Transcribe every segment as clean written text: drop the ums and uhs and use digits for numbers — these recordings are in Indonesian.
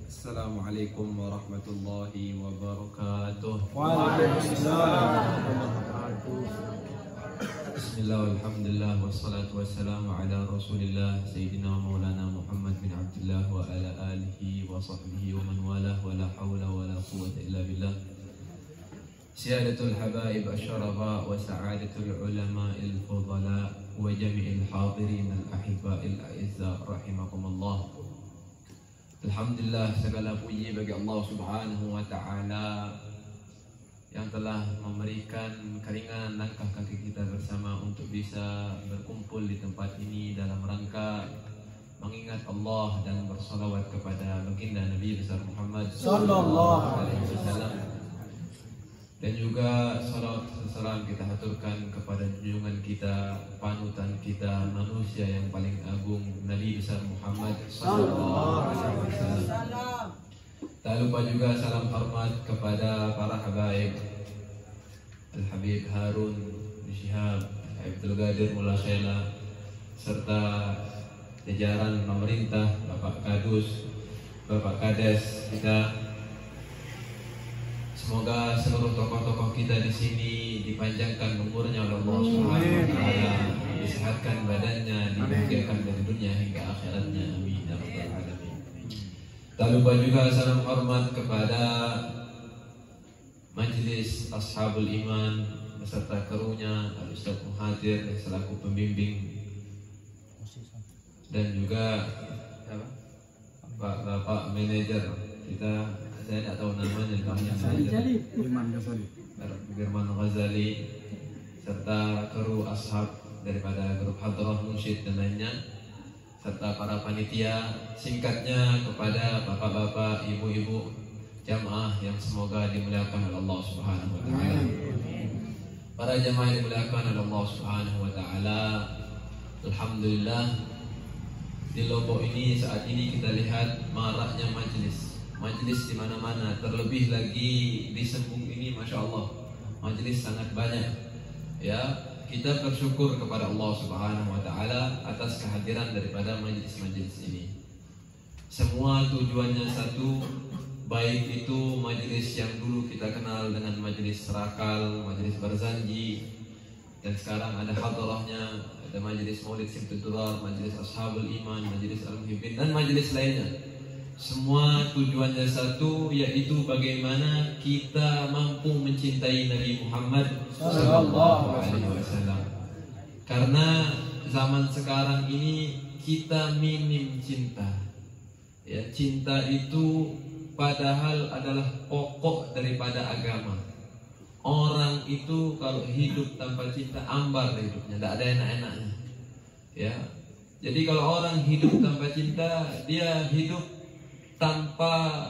Assalamualaikum warahmatullahi wabarakatuh. Bismillah, alhamdulillah, wassalatu wassalamu ala rasulillah Sayyidina Maulana Muhammad bin Abdullah wa ala alihi wa sahbihi wa man walah wa la hawla wa la quwwata illa billah. Siyadatul habaib asyarafa wa sa'adatul ulama'il fudala wa jami'il hadirin al-ahibba'il a'izza rahimakumullah. Alhamdulillah, segala puji bagi Allah Subhanahu wa ta'ala yang telah memberikan keringanan langkah kaki kita bersama untuk bisa berkumpul di tempat ini dalam rangka mengingat Allah dan bersalawat kepada baginda Nabi besar Muhammad sallallahu alaihi wasallam. Dan juga salawat salam kita haturkan kepada junjungan kita, panutan kita, manusia yang paling agung, Nabi besar Muhammad sallallahu alaihi wasallam. Tak lupa juga salam hormat kepada para habaib Al-Habib Harun Syihab, Abdul Qadir Mullah Khela, serta jajaran pemerintah, Bapak Kadus, Bapak Kades kita. Semoga seluruh tokoh-tokoh kita di sini dipanjangkan umurnya oleh Allah Subhanahu wa taala, disehatkan badannya, dibahagiakan dari dunia hingga akhiratnya. Amin ya rabbal alamin. Tak lupa juga salam hormat kepada Majelis Ashabul Iman beserta krunya, Ustaz Muhadir selaku pembimbing, dan juga Bapak manajer kita, saya tidak tahu namanya, Firman Ghazali, serta kru ashab daripada grup Hadrah Munsyid dan lainnya, serta para panitia, singkatnya kepada bapak-bapak, ibu-ibu jamaah yang semoga dimuliakan oleh Allah Subhanahu wa taala. Para jamaah yang dimuliakan oleh Allah Subhanahu wa taala, alhamdulillah di Lombok ini saat ini kita lihat maraknya majelis di mana-mana, terlebih lagi di Sembung ini, masya Allah, majelis sangat banyak. Ya, kita bersyukur kepada Allah Subhanahu wa taala atas kehadiran daripada majelis-majelis ini. Semua tujuannya satu, baik itu majelis yang dulu kita kenal dengan majelis Serakal, majelis Barzanji, dan sekarang ada hadrahnya, ada majelis Maulid Simtudurar, majelis Ashabul Iman, majelis Al-Muhibbin, dan majelis lainnya. Semua tujuannya satu, yaitu bagaimana kita mampu mencintai Nabi Muhammad sallallahu alaihi wasallam. Karena zaman sekarang ini kita minim cinta. Ya, cinta itu padahal adalah pokok daripada agama. Orang itu kalau hidup tanpa cinta ambar hidupnya, tidak ada enak-enaknya. Ya, jadi kalau orang hidup tanpa cinta, dia hidup tanpa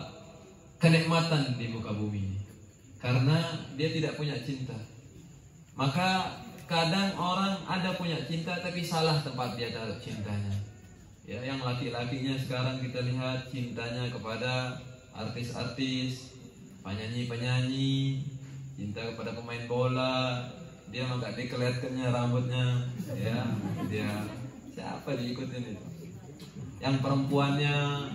kenikmatan di muka bumi, karena dia tidak punya cinta. Maka kadang orang ada punya cinta tapi salah tempat dia taruh cintanya. Ya, yang laki-lakinya sekarang kita lihat cintanya kepada artis-artis, penyanyi-penyanyi, cinta kepada pemain bola, dia agak dikelihatkannya rambutnya, ya, dia siapa diikutin itu. Yang perempuannya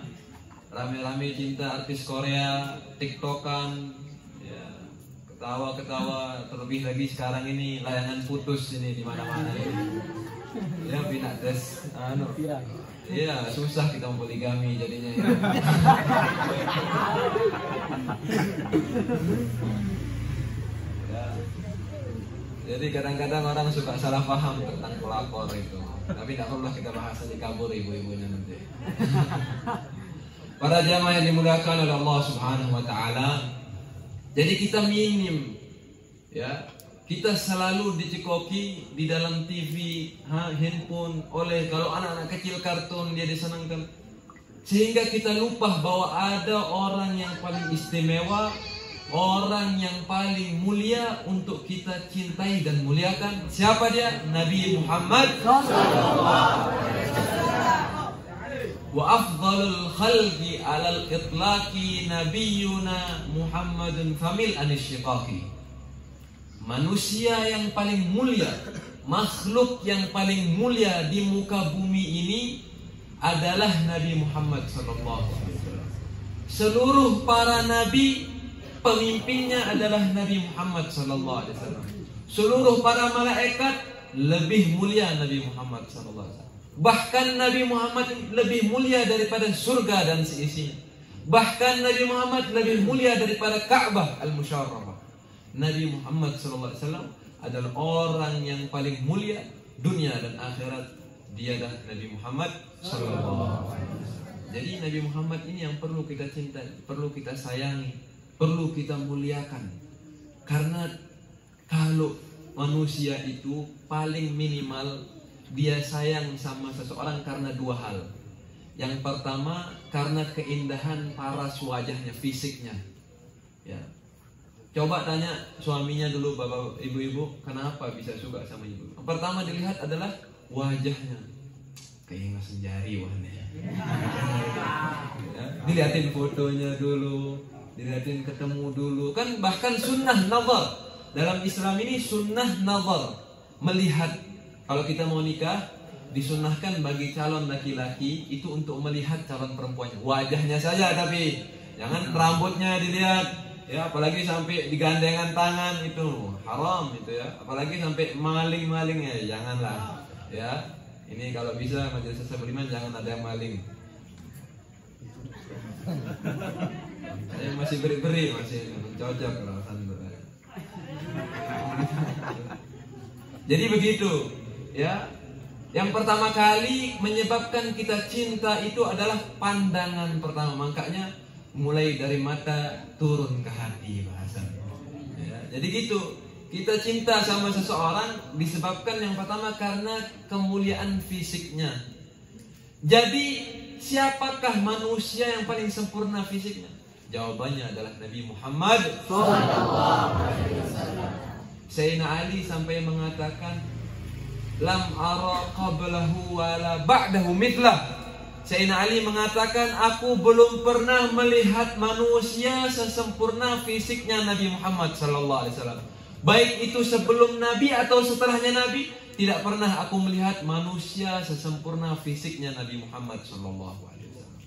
rame-rame cinta artis Korea, tiktokan, ya, ketawa-ketawa, terlebih lagi sekarang ini layangan putus ini di mana-mana. Ya, pinates, iya, susah kita mempoligami jadinya. Ya. Ya. Jadi kadang-kadang orang suka salah paham tentang pelakor itu. Tapi tidak perlu kita bahas di kabur ibu-ibunya nanti. Para jamaah yang dimuliakan oleh Allah Subhanahu wa taala, jadi kita minim, ya, kita selalu dicekoki di dalam TV, handphone, oleh kalau anak-anak kecil kartun dia disenangkan, sehingga kita lupa bahwa ada orang yang paling istimewa, orang yang paling mulia untuk kita cintai dan muliakan. Siapa dia? Nabi Muhammad sallallahu alaihi wasallam. Wa afdalul khalqi alal itlaqi nabiyuna Muhammadun famil anisyiqaqi. Manusia yang paling mulia, makhluk yang paling mulia di muka bumi ini adalah Nabi Muhammad sallallahu alaihi wasallam. Seluruh para nabi pemimpinnya adalah Nabi Muhammad sallallahu alaihi wasallam. Seluruh para malaikat lebih mulia Nabi Muhammad sallallahu alaihi wasallam. Bahkan Nabi Muhammad lebih mulia daripada surga dan seisinya. Bahkan Nabi Muhammad lebih mulia daripada Ka'bah al-Musyarrafah. Nabi Muhammad sallallahu alaihi wasallam adalah orang yang paling mulia dunia dan akhirat. Dia adalah Nabi Muhammad sallallahu alaihi wasallam. Jadi Nabi Muhammad ini yang perlu kita cintai, perlu kita sayangi, perlu kita muliakan. Karena kalau manusia itu paling minimal dia sayang sama seseorang karena dua hal. Yang pertama karena keindahan paras wajahnya, fisiknya. Ya. Coba tanya suaminya dulu, bapak, ibu-ibu, kenapa bisa suka sama ibu? Yang pertama dilihat adalah wajahnya. Kayak masih jari wahnya. Ya. Dilihatin fotonya dulu, dilihatin ketemu dulu. Kan bahkan sunnah nazar. Dalam Islam ini sunnah nazar, melihat. Kalau kita mau nikah, disunnahkan bagi calon laki-laki itu untuk melihat calon perempuannya. Wajahnya saja, tapi jangan rambutnya dilihat. Ya, apalagi sampai digandengan tangan, itu haram itu ya. Apalagi sampai maling-malingnya, janganlah. Ya, ini kalau bisa majelis beriman jangan ada yang maling. Saya masih beri-beri, masih cocok kalau santai. Jadi begitu, ya. Yang pertama kali menyebabkan kita cinta itu adalah pandangan pertama. Makanya mulai dari mata turun ke hati bahasanya. Ya, jadi gitu. Kita cinta sama seseorang disebabkan yang pertama karena kemuliaan fisiknya. Jadi siapakah manusia yang paling sempurna fisiknya? Jawabannya adalah Nabi Muhammad SAW. Sayyidina Ali sampai mengatakan, lam ara qablahu wala ba'dahu mithlah. Sayyidina Ali mengatakan, aku belum pernah melihat manusia sesempurna fisiknya Nabi Muhammad sallallahu alaihi wasallam. Baik itu sebelum Nabi atau setelahnya Nabi, tidak pernah aku melihat manusia sesempurna fisiknya Nabi Muhammad sallallahu alaihi wasallam.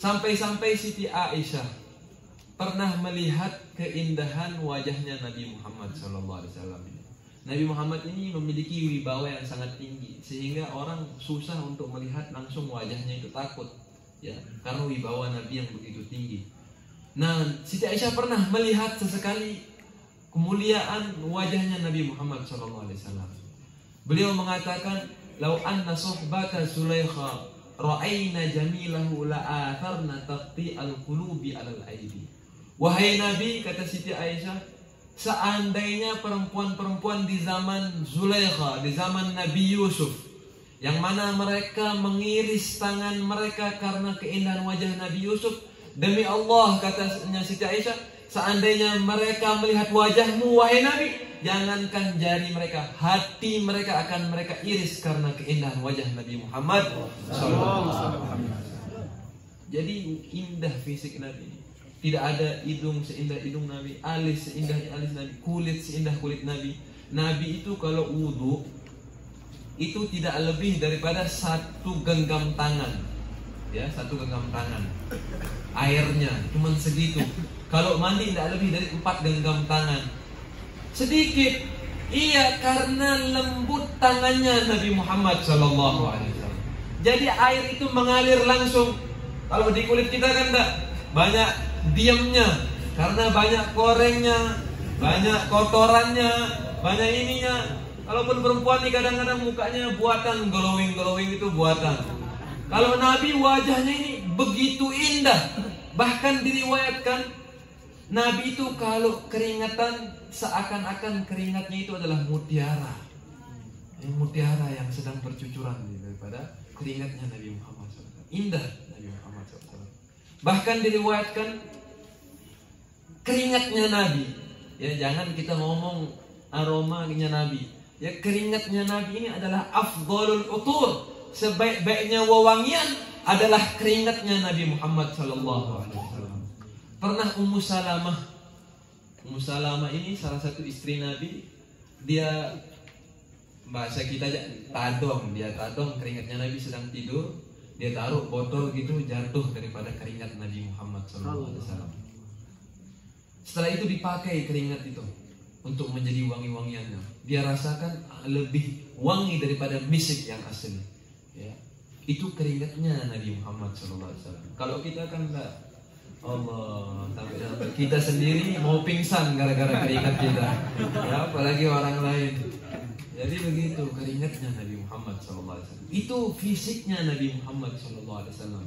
Sampai-sampai Siti Aisyah pernah melihat keindahan wajahnya Nabi Muhammad sallallahu alaihi wasallam. Nabi Muhammad ini memiliki wibawa yang sangat tinggi sehingga orang susah untuk melihat langsung wajahnya, itu takut ya, karena wibawa Nabi yang begitu tinggi. Nah, Siti Aisyah pernah melihat sesekali kemuliaan wajahnya Nabi Muhammad sallallahu alaihi wasallam. Beliau mengatakan, "Lau anna suhbata Zulaikha ra'ayna jamilahu la'atharna taqti al-qulubi 'alal aidi." Wahai Nabi, kata Siti Aisyah, seandainya perempuan-perempuan di zaman Zulaikha, di zaman Nabi Yusuf, yang mana mereka mengiris tangan mereka karena keindahan wajah Nabi Yusuf, demi Allah, katanya Siti Aisyah, seandainya mereka melihat wajahmu, wahai Nabi, jangankan jari mereka, hati mereka akan mereka iris karena keindahan wajah Nabi Muhammad SAW. Jadi indah fisik Nabi. Tidak ada hidung seindah hidung Nabi, alis seindah alis Nabi, kulit seindah kulit Nabi. Nabi itu kalau wudu itu tidak lebih daripada satu genggam tangan, ya, satu genggam tangan. Airnya cuma segitu. Kalau mandi tidak lebih dari 4 genggam tangan. Sedikit, iya, karena lembut tangannya Nabi Muhammad SAW. Jadi air itu mengalir langsung. Kalau di kulit kita kan tidak banyak diamnya, karena banyak korengnya, banyak kotorannya, banyak ininya. Kalaupun perempuan nih kadang-kadang mukanya buatan, glowing itu buatan. Kalau Nabi wajahnya ini begitu indah. Bahkan diriwayatkan Nabi itu kalau keringatan seakan-akan keringatnya itu adalah mutiara. Mutiara yang sedang bercucuran daripada keringatnya Nabi Muhammad SAW. Indah Nabi Muhammad SAW. Bahkan diriwayatkan keringatnya Nabi. Ya, jangan kita ngomong aromanya Nabi. Ya, keringatnya Nabi ini adalah afdhalul utur. Sebaik-baiknya wewangian adalah keringatnya Nabi Muhammad SAW. Pernah Ummu Salamah ini salah satu istri Nabi, dia bahasa kita aja tadong, dia tadong keringatnya Nabi sedang tidur, dia taruh botol gitu jatuh daripada keringat Nabi Muhammad SAW. Setelah itu dipakai keringat itu untuk menjadi wangi-wangiannya. Dia rasakan lebih wangi daripada misik yang asli. Ya. Itu keringatnya Nabi Muhammad SAW. Kalau kita kan enggak, Allah, sampai kita sendiri mau pingsan gara-gara keringat kita, ya, apalagi orang lain. Jadi begitu keringatnya Nabi Muhammad SAW. Itu fisiknya Nabi Muhammad SAW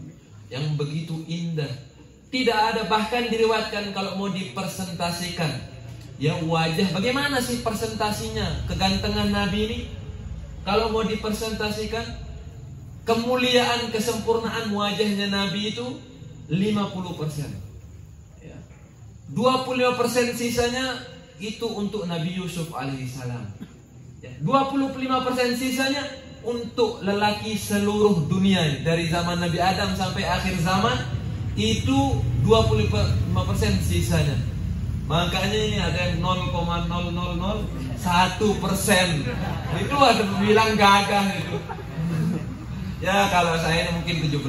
yang begitu indah. Tidak ada, bahkan diriwayatkan kalau mau dipresentasikan, ya wajah, bagaimana sih presentasinya kegantengan Nabi ini? Kalau mau dipresentasikan, kemuliaan, kesempurnaan wajahnya Nabi itu 50%. Ya. 25% sisanya itu untuk Nabi Yusuf alaihissalam. Ya. 25% sisanya untuk lelaki seluruh dunia dari zaman Nabi Adam sampai akhir zaman, itu 25% sisanya. Makanya ini ada yang 0,0001%. Itu ada bilang gagah itu. Ya kalau saya ini mungkin 17%.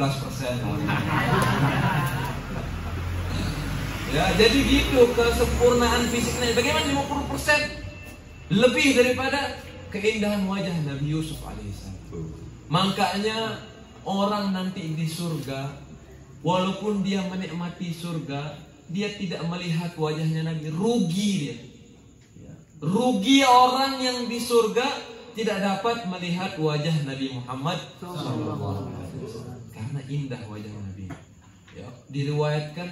Ya jadi gitu kesempurnaan fisiknya. Bagaimana 50%? Lebih daripada keindahan wajah Nabi Yusuf alaihissalam. Makanya orang nanti di surga, walaupun dia menikmati surga, dia tidak melihat wajahnya Nabi. Rugi dia. Rugi orang yang di surga tidak dapat melihat wajah Nabi Muhammad SAW karena indah wajah Nabi. Ya, diriwayatkan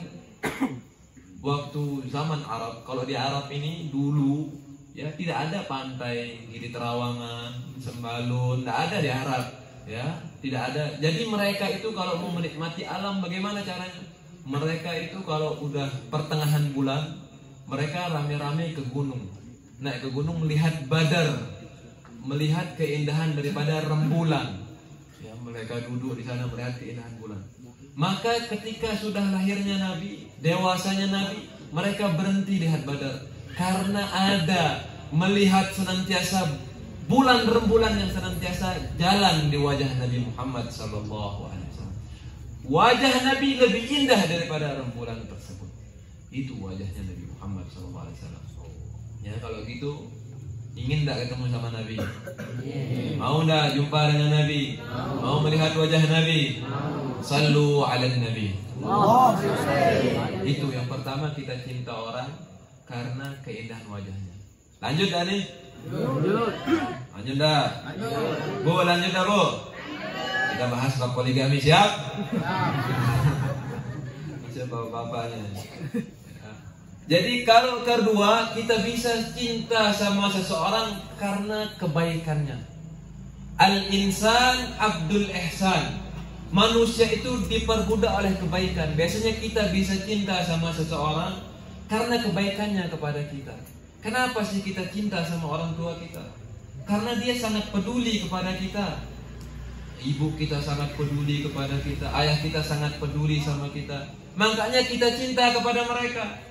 waktu zaman Arab, kalau di Arab ini dulu ya tidak ada pantai Gili Terawangan, Sembalun, tidak ada di Arab, ya tidak ada. Jadi mereka itu kalau mau menikmati alam bagaimana caranya? Mereka itu kalau udah pertengahan bulan, mereka rame-rame ke gunung, naik ke gunung melihat Badar, melihat keindahan daripada rembulan. Ya, mereka duduk di sana melihat keindahan bulan. Maka ketika sudah lahirnya Nabi, dewasanya Nabi, mereka berhenti lihat Badar karena ada melihat senantiasa bulan rembulan yang senantiasa jalan di wajah Nabi Muhammad SAW. Wajah Nabi lebih indah daripada rembulan tersebut. Itu wajahnya Nabi Muhammad SAW. Ya kalau gitu, ingin tak ketemu sama Nabi? Mau tak jumpa dengan Nabi? Mau melihat wajah Nabi? Sallu ala Nabi. Itu yang pertama, kita cinta orang karena keindahan wajahnya. Lanjut dah nih? Lanjut dah? Bu, lanjut dah Bu? Kita bahas bab poligami, siap? Siapa bapak-bapaknya? Jadi kalau kedua, kita bisa cinta sama seseorang karena kebaikannya. Al-insan abdul ihsan. Manusia itu diperbudak oleh kebaikan. Biasanya kita bisa cinta sama seseorang karena kebaikannya kepada kita. Kenapa sih kita cinta sama orang tua kita? Karena dia sangat peduli kepada kita. Ibu kita sangat peduli kepada kita, ayah kita sangat peduli sama kita. Makanya kita cinta kepada mereka.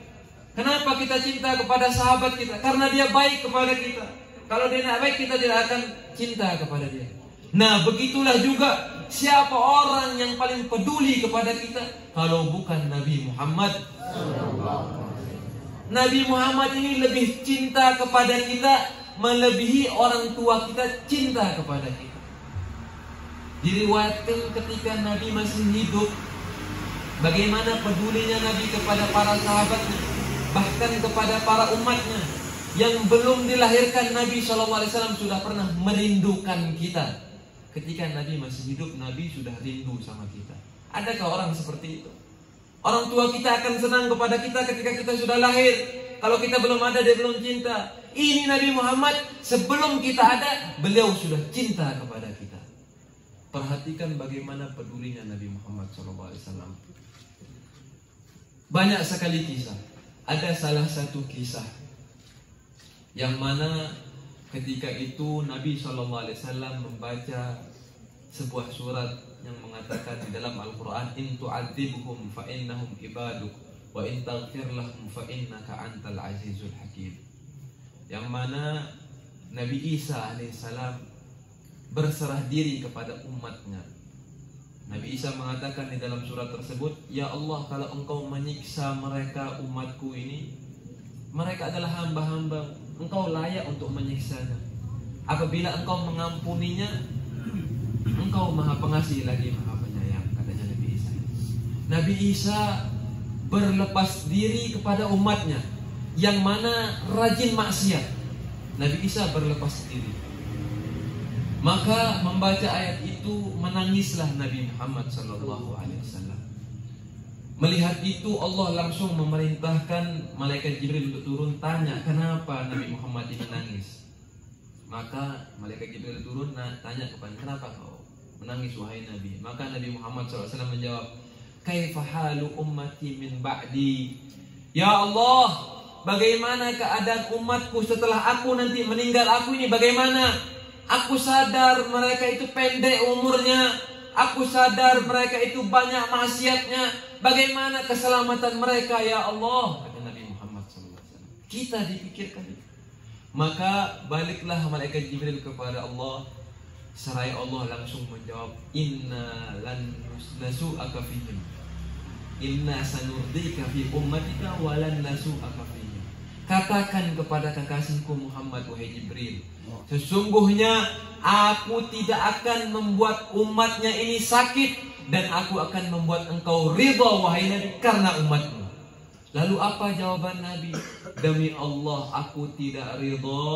Kenapa kita cinta kepada sahabat kita? Karena dia baik kepada kita. Kalau dia tidak baik, kita tidak akan cinta kepada dia. Nah, begitulah juga siapa orang yang paling peduli kepada kita kalau bukan Nabi Muhammad. Nabi Muhammad ini lebih cinta kepada kita melebihi orang tua kita cinta kepada kita. Diriwayatkan ketika Nabi masih hidup, bagaimana pedulinya Nabi kepada para sahabatnya, bahkan kepada para umatnya. Yang belum dilahirkan Nabi SAW sudah pernah merindukan kita. Ketika Nabi masih hidup, Nabi sudah rindu sama kita. Adakah orang seperti itu? Orang tua kita akan senang kepada kita ketika kita sudah lahir. Kalau kita belum ada, dia belum cinta. Ini Nabi Muhammad, sebelum kita ada, beliau sudah cinta kepada kita. Perhatikan bagaimana pedulinya Nabi Muhammad SAW. Banyak sekali kisah. Ada salah satu kisah yang mana ketika itu Nabi SAW membaca sebuah surat yang mengatakan di dalam Al-Quran, in tu'adzibhum fa innahum ibaduk wa in taghfir lahum fa innaka antal azizul hakim. Yang mana Nabi Isa alaihissalam berserah diri kepada umatnya. Nabi Isa mengatakan di dalam surat tersebut, "Ya Allah, kalau Engkau menyiksa mereka umatku ini, mereka adalah hamba-hamba, Engkau layak untuk menyiksanya. Apabila Engkau mengampuninya, Engkau Maha Pengasih lagi Maha Penyayang," katanya Nabi Isa. Nabi Isa berlepas diri kepada umatnya yang mana rajin maksiat. Nabi Isa berlepas diri. Maka membaca ayat itu menangislah Nabi Muhammad SAW. Melihat itu Allah langsung memerintahkan malaikat Jibril untuk turun tanya kenapa Nabi Muhammad ini menangis. Maka malaikat Jibril turun tanya kepada kenapa kau menangis wahai Nabi. Maka Nabi Muhammad SAW menjawab, "Kaifa halu ummati min ba'di?" Ya Allah, bagaimana keadaan umatku setelah aku nanti meninggal aku ini bagaimana? Aku sadar mereka itu pendek umurnya. Aku sadar mereka itu banyak maksiatnya. Bagaimana keselamatan mereka ya Allah? Kata Nabi Muhammad SAW. Kita dipikirkan itu. Maka baliklah malaikat Jibril kepada Allah. Seraya Allah langsung menjawab, "Inna lan nasu'aka fihim. Inna sanurdika fi ummatika walan nasu'aka fihim." Katakan kepada kekasihku Muhammad, wahai Jibril, sesungguhnya aku tidak akan membuat umatnya ini sakit, dan aku akan membuat engkau ridha wahai Nabi karena umatmu. Lalu apa jawaban Nabi? Demi Allah aku tidak ridha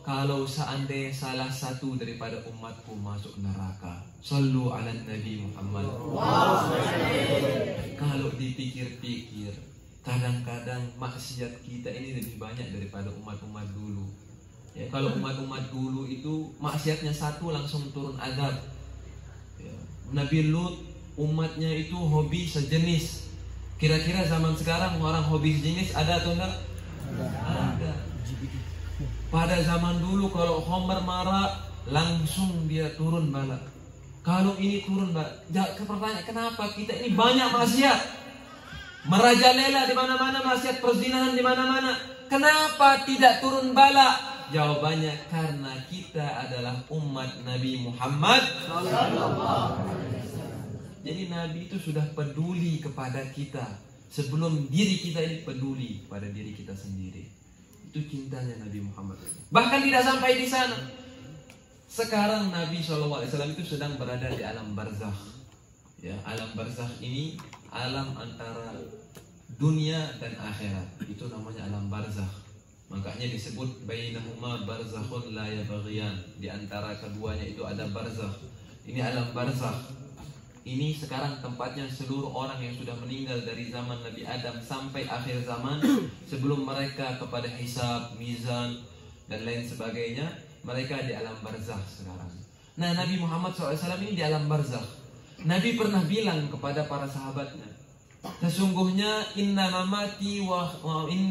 kalau seandainya salah satu daripada umatku masuk neraka. Sallu ala Nabi Muhammad. Kalau dipikir-pikir, kadang-kadang maksiat kita ini lebih banyak daripada umat-umat dulu. Ya, kalau umat-umat dulu itu maksiatnya satu langsung turun azab. Ya, Nabi Lut umatnya itu hobi sejenis. Kira-kira zaman sekarang orang hobi sejenis ada atau enggak? Ada. Pada zaman dulu kalau Homer marah langsung dia turun bala. Kalau ini turun bala. Pertanyaan kenapa kita ini banyak maksiat? Merajalela di mana-mana, maksiat perzinahan di mana-mana. Kenapa tidak turun bala? Jawabannya karena kita adalah umat Nabi Muhammad. Jadi Nabi itu sudah peduli kepada kita sebelum diri kita ini peduli pada diri kita sendiri. Itu cintanya Nabi Muhammad. Bahkan tidak sampai di sana. Sekarang Nabi SAW itu sedang berada di alam barzakh. Ya, alam barzakh ini alam antara dunia dan akhirat. Itu namanya alam barzakh. Makanya disebut bainahuma barzakhun la yabghiyan. Di antara keduanya itu ada barzakh. Ini alam barzakh. Ini sekarang tempatnya seluruh orang yang sudah meninggal dari zaman Nabi Adam sampai akhir zaman, sebelum mereka kepada hisab, mizan dan lain sebagainya, mereka di alam barzakh sekarang. Nah, Nabi Muhammad SAW ini di alam barzakh. Nabi pernah bilang kepada para sahabatnya, sesungguhnya inna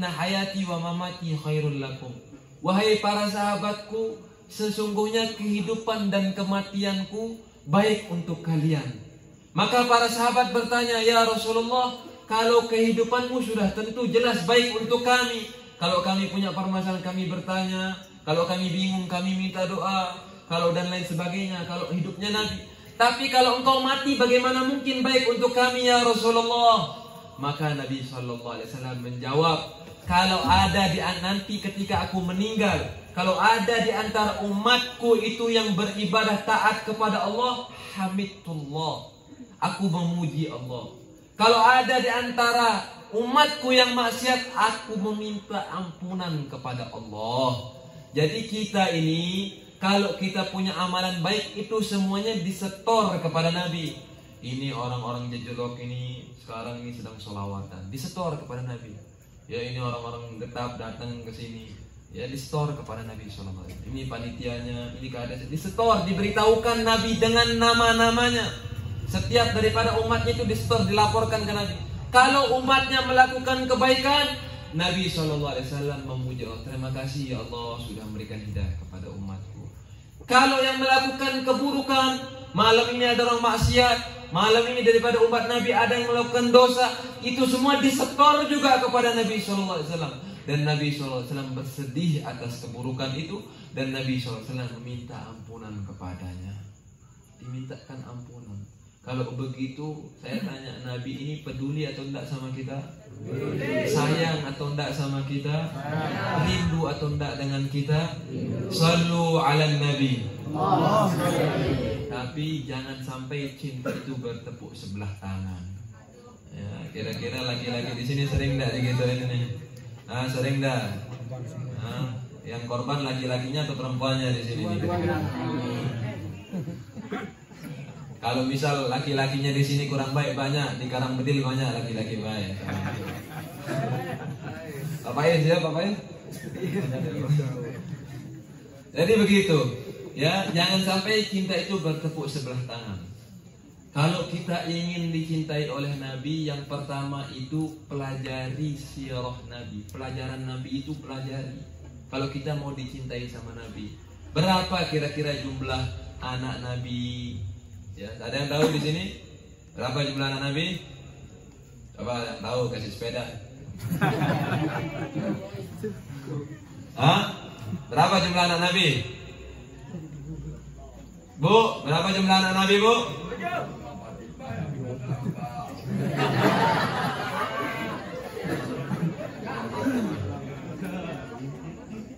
hayati wa mamati khairul lakum. Wahai para sahabatku, sesungguhnya kehidupan dan kematianku baik untuk kalian. Maka para sahabat bertanya, ya Rasulullah, kalau kehidupanmu sudah tentu jelas baik untuk kami. Kalau kami punya permasalahan kami bertanya, kalau kami bingung kami minta doa, kalau dan lain sebagainya, kalau hidupnya Nabi. Tapi kalau engkau mati bagaimana mungkin baik untuk kami ya Rasulullah? Maka Nabi SAW menjawab, kalau ada di nanti ketika aku meninggal, kalau ada di antara umatku itu yang beribadah taat kepada Allah, hamidullah, aku memuji Allah. Kalau ada di antara umatku yang maksiat, aku meminta ampunan kepada Allah. Jadi kita ini, kalau kita punya amalan baik itu semuanya disetor kepada Nabi. Ini orang-orang jejelok ini sekarang ini sedang sholawatan, disetor kepada Nabi. Ya, ini orang-orang getap datang ke sini, ya disetor kepada Nabi SAW. Ini panitianya, ini keadaan disetor, diberitahukan Nabi dengan nama-namanya. Setiap daripada umatnya itu disetor, dilaporkan ke Nabi. Kalau umatnya melakukan kebaikan, Nabi SAW memuji Allah, terima kasih ya Allah sudah memberikan hidayah kepada umatku. Kalau yang melakukan keburukan, malam ini ada orang maksiat, malam ini daripada umat Nabi ada yang melakukan dosa, itu semua disetor juga kepada Nabi SAW. dan Nabi SAW bersedih atas keburukan itu, dan Nabi SAW meminta ampunan kepadanya. Dimintakan ampunan. Kalau begitu saya tanya, Nabi ini peduli atau enggak sama kita? Sayang atau enggak sama kita? Rindu atau enggak dengan kita? Shallu ala Nabi. Tapi jangan sampai cinta itu bertepuk sebelah tangan. Ya, kira-kira laki-laki di sini sering enggak digituin ini? Sering enggak? Yang korban laki-lakinya atau perempuannya di sini? Kalau misal laki-lakinya di sini kurang baik banyak, di Karangbedil banyak laki-laki baik. Papain siapa papain? Jadi begitu, ya, jangan sampai cinta itu bertepuk sebelah tangan. Kalau kita ingin dicintai oleh Nabi, yang pertama itu pelajari sirah Nabi. Pelajaran Nabi itu pelajari. Kalau kita mau dicintai sama Nabi, berapa kira-kira jumlah anak Nabi? Ya, ada yang tahu di sini? Berapa jumlah anak Nabi? Coba yang tahu kasih sepeda. Berapa jumlah anak Nabi? Bu, berapa jumlah anak Nabi, Bu?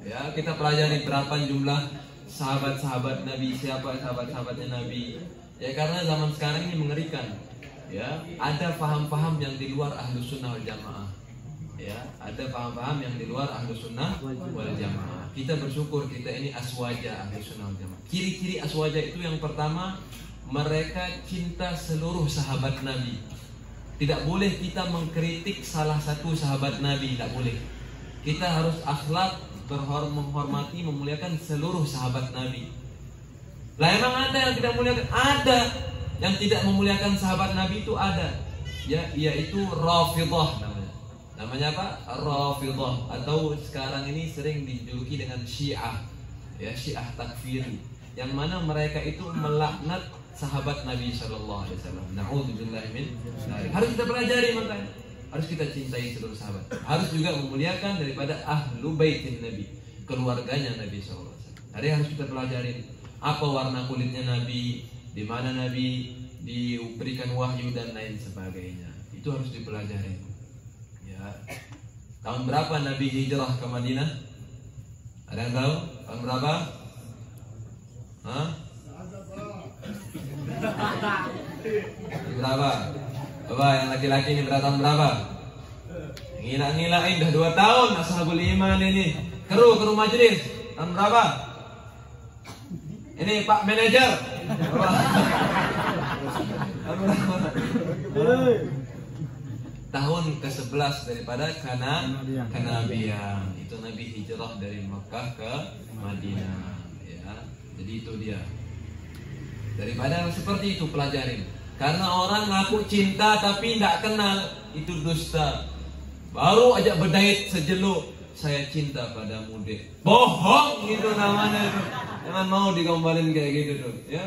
Ya, kita pelajari berapa jumlah sahabat-sahabat Nabi, siapa sahabat-sahabatnya Nabi. Ya, karena zaman sekarang ini mengerikan. Ya, ada paham-paham yang di luar Ahlus Sunnah wal Jamaah. Ya, ada paham-paham yang di luar Ahlus Sunnah wal Jamaah. Kita bersyukur kita ini aswaja Ahlus Sunnah wal Jamaah. Ciri-ciri aswaja itu yang pertama, mereka cinta seluruh sahabat Nabi. Tidak boleh kita mengkritik salah satu sahabat Nabi, tidak boleh. Kita harus akhlak, menghormati, memuliakan seluruh sahabat Nabi. Lah emang ada yang tidak memuliakan? Ada yang tidak memuliakan sahabat Nabi, itu ada. Ya, yaitu Rafidhah namanya. Namanya apa? Rafidhah, atau sekarang ini sering dijuluki dengan Syiah. Ya, Syiah takfiri. Yang mana mereka itu melaknat sahabat Nabi sallallahu alaihi wasallam. Na'udzubillah min dzalik. Harus kita pelajari, makanya harus kita cintai seluruh sahabat. Harus juga memuliakan daripada ahlu baitin Nabi, keluarganya Nabi sallallahu alaihi wasallam. Hari harus kita pelajari apa warna kulitnya Nabi, di mana Nabi diberikan wahyu dan lain sebagainya. Itu harus dipelajari. Ya. Tahun berapa Nabi hijrah ke Madinah? Ada yang tahu? Tahun berapa? Berapa? Coba yang laki-laki ini tahun berapa? Ngila-ngilain dah 2 tahun Ashabul Iman ini. Keru majelis. Tahun berapa? Ini Pak Manajer. Tahun ke-11 daripada kenabian. Itu Nabi hijrah dari Makkah ke Madinah. Ya, jadi itu dia. Daripada seperti itu pelajarin. Karena orang ngaku cinta tapi tidak kenal, itu dusta. Baru aja berdait sejeluk, saya cinta padamu dek. Bohong gitu namanya itu. Jangan mau digombalin kayak gitu tuh. Ya,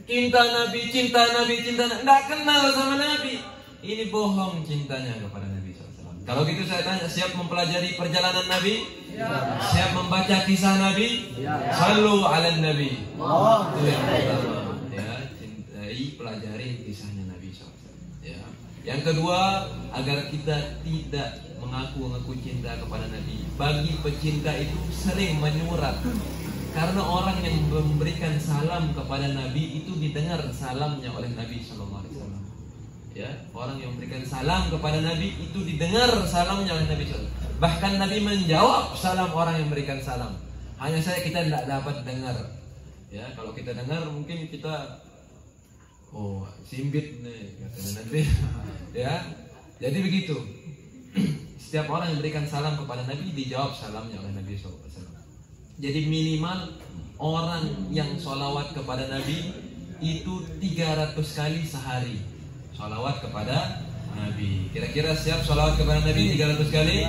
cinta Nabi, tidak kenal sama Nabi. Ini bohong cintanya kepada Nabi SAW. Kalau gitu saya tanya, siap mempelajari perjalanan Nabi? Ya. Siap membaca kisah Nabi? Ya. Shallu ala Nabi. Itu yang pertama. Ya, cintai, pelajari kisahnya Nabi SAW. Ya. Yang kedua, agar kita tidak mengaku cinta kepada Nabi. Bagi pecinta itu sering menyurat. Karena orang yang memberikan salam kepada Nabi itu didengar salamnya oleh Nabi SAW. Ya, orang yang memberikan salam kepada Nabi itu didengar salamnya oleh Nabi SAW. Bahkan Nabi menjawab salam orang yang memberikan salam. Hanya saja kita tidak dapat dengar. Ya, kalau kita dengar mungkin kita simbit nih katanya Nabi. Ya, jadi begitu. Setiap orang yang memberikan salam kepada Nabi dijawab salamnya oleh Nabi SAW. Jadi minimal orang yang sholawat kepada Nabi itu 300 kali sehari. Sholawat kepada Nabi. Kira-kira siap sholawat kepada Nabi 300 kali?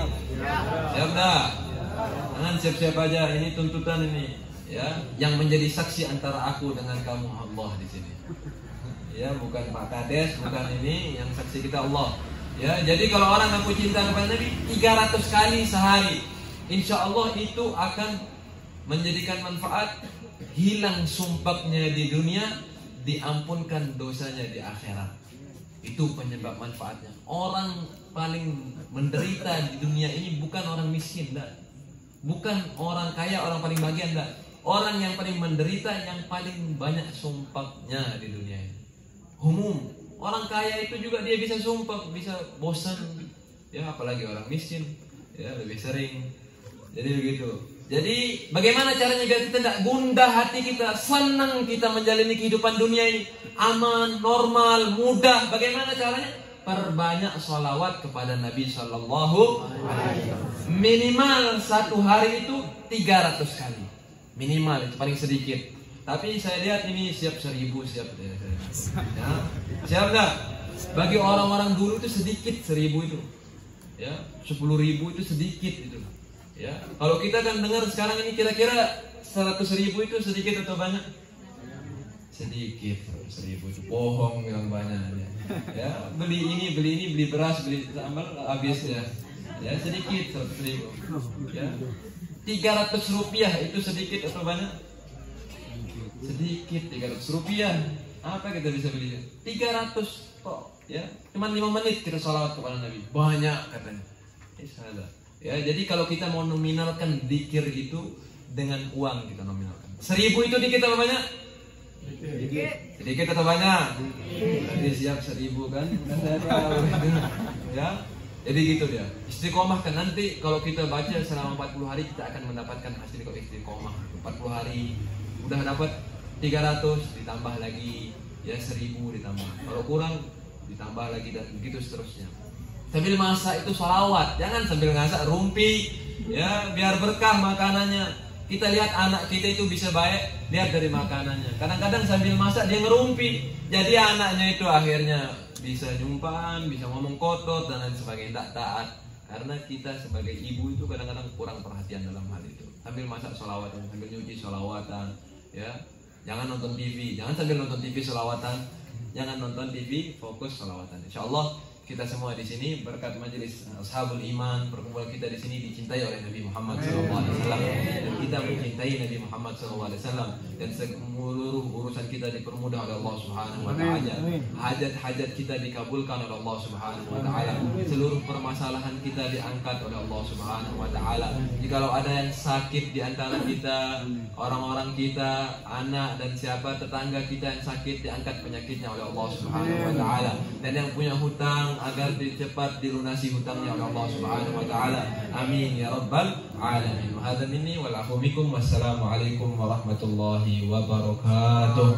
Siap dah? Jangan siap-siap aja. Ini tuntutan ini. Ya, yang menjadi saksi antara aku dengan kamu Allah di sini. Ya, bukan Pak Kades, bukan ini. Yang saksi kita Allah. Ya, jadi kalau orang ngaku cinta kepada Nabi 300 kali sehari, insya Allah itu akan menjadikan manfaat, hilang sumpahnya di dunia, diampunkan dosanya di akhirat. Itu penyebab manfaatnya. Orang paling menderita di dunia ini bukan orang miskin, enggak. Bukan orang kaya, orang paling bahagia, enggak. Orang yang paling menderita yang paling banyak sumpahnya di dunia ini. Umum, orang kaya itu juga dia bisa sumpah, bisa bosan. Ya, apalagi orang miskin, ya lebih sering. Jadi begitu. Jadi bagaimana caranya biar kita tidak gundah hati kita, senang kita menjalani kehidupan dunia ini, aman, normal, mudah. Bagaimana caranya? Perbanyak sholawat kepada Nabi Sallallahu Alaihi Wasallam. Minimal satu hari itu 300 kali. Minimal, itu paling sedikit. Tapi saya lihat ini siap 1000, siap. Ya. Siap nggak? Bagi orang-orang dulu itu sedikit 1000 itu. Ya, 10.000 itu sedikit itu. Ya, kalau kita kan dengar sekarang ini kira-kira 100.000 itu sedikit atau banyak? Sedikit. 100.000 itu bohong yang banyak. Ya, beli ini, beli beras, beli sambal habis ya. Ya, sedikit 100.000. Ya. 300 rupiah itu sedikit atau banyak? Sedikit. 300 rupiah. Apa kita bisa beli? 300 kok. Ya, cuma 5 menit kita sholawat kepada Nabi. Banyak katanya. Salah. Ya, jadi kalau kita mau nominalkan zikir itu dengan uang kita nominalkan. 1000 itu dikit atau banyak? Sedikit atau banyak? Jadi siap 1000 kan? Ya, jadi gitu dia. Istiqomah kan nanti kalau kita baca selama 40 hari kita akan mendapatkan hasil istiqomah. 40 hari udah dapat 300 ditambah lagi ya 1000 ditambah. Kalau kurang ditambah lagi dan begitu seterusnya. Sambil masak itu sholawat, jangan sambil ngasak rumpi, ya biar berkah makanannya. Kita lihat anak kita itu bisa baik, lihat dari makanannya. Kadang-kadang sambil masak dia ngerumpi, jadi anaknya itu akhirnya bisa nyumpan, bisa ngomong kotor dan lain sebagainya, tak taat. Karena kita sebagai ibu itu kadang-kadang kurang perhatian dalam hal itu. Sambil masak sholawatan, sambil nyuci sholawatan, ya. Jangan nonton TV, jangan sambil nonton TV sholawatan, jangan nonton TV, fokus sholawatan. Insyaallah kita semua di sini berkat majelis Ashabul Iman, perkumpulan kita di sini dicintai oleh Nabi Muhammad SAW dan kita mencintai Nabi Muhammad SAW dan seluruh urusan kita dipermudah oleh Allah Subhanahu Wa Taala. Hajat-hajat kita dikabulkan oleh Allah Subhanahu Wa Taala. Seluruh permasalahan kita diangkat oleh Allah Subhanahu Wa Taala. Jikalau ada yang sakit di antara kita, orang-orang kita, anak dan siapa tetangga kita yang sakit, diangkat penyakitnya oleh Allah Subhanahu Wa Taala. Dan yang punya hutang agar cepat dilunasi hutangnya oleh Allah Subhanahu Wa Taala. Amin ya rabbal alamin. Wa hadza minni wal afu minkum. Wassalamualaikum warahmatullahi wabarakatuh.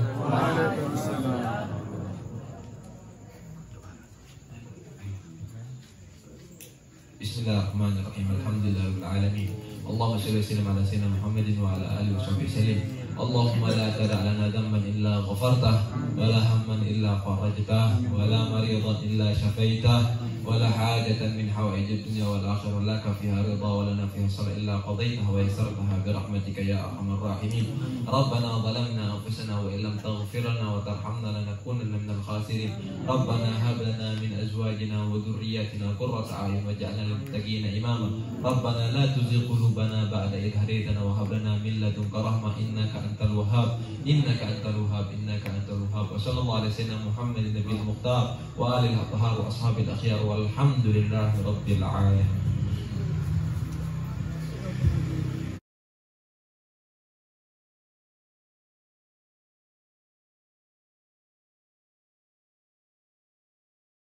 Bismillahirrahmanirrahim. Alhamdulillahirabbil alamin. Allahumma shalli wa sallim ala sayyidina Muhammadin wa ala alihi washabihi sallim. Allahumma la tada' lana dhanban illa ghafartah wa la hamman illa farajtah wa la maridan illa syafaitah wa la hajatan min hawaijid dunya wal akhirah laka fiha ridha wa lana fiha salah illa qadaitaha wa yassartaha bi rahmatika ya arhamar rahimin. Rabbana zalamna anfusana wa illam taghfir lana wa tarhamna lanakunanna minal khasirin. Rabbana hab lana min azwajina wa dhurriyyatina qurrata a'yun waj'alna lil muttaqina imama. Rabbana la tuzigh qulubana ba'da idh hadaytana wa hab lana min ladunka rahmah innaka antal wahhab innaka antal wahhab innaka antal wahhab. Wa sallallahu ala sayyidina Muhammadin nabiyil mukhtar wa alihi athhar wa ashabil akhyar walhamdulillahi rabbil alamin.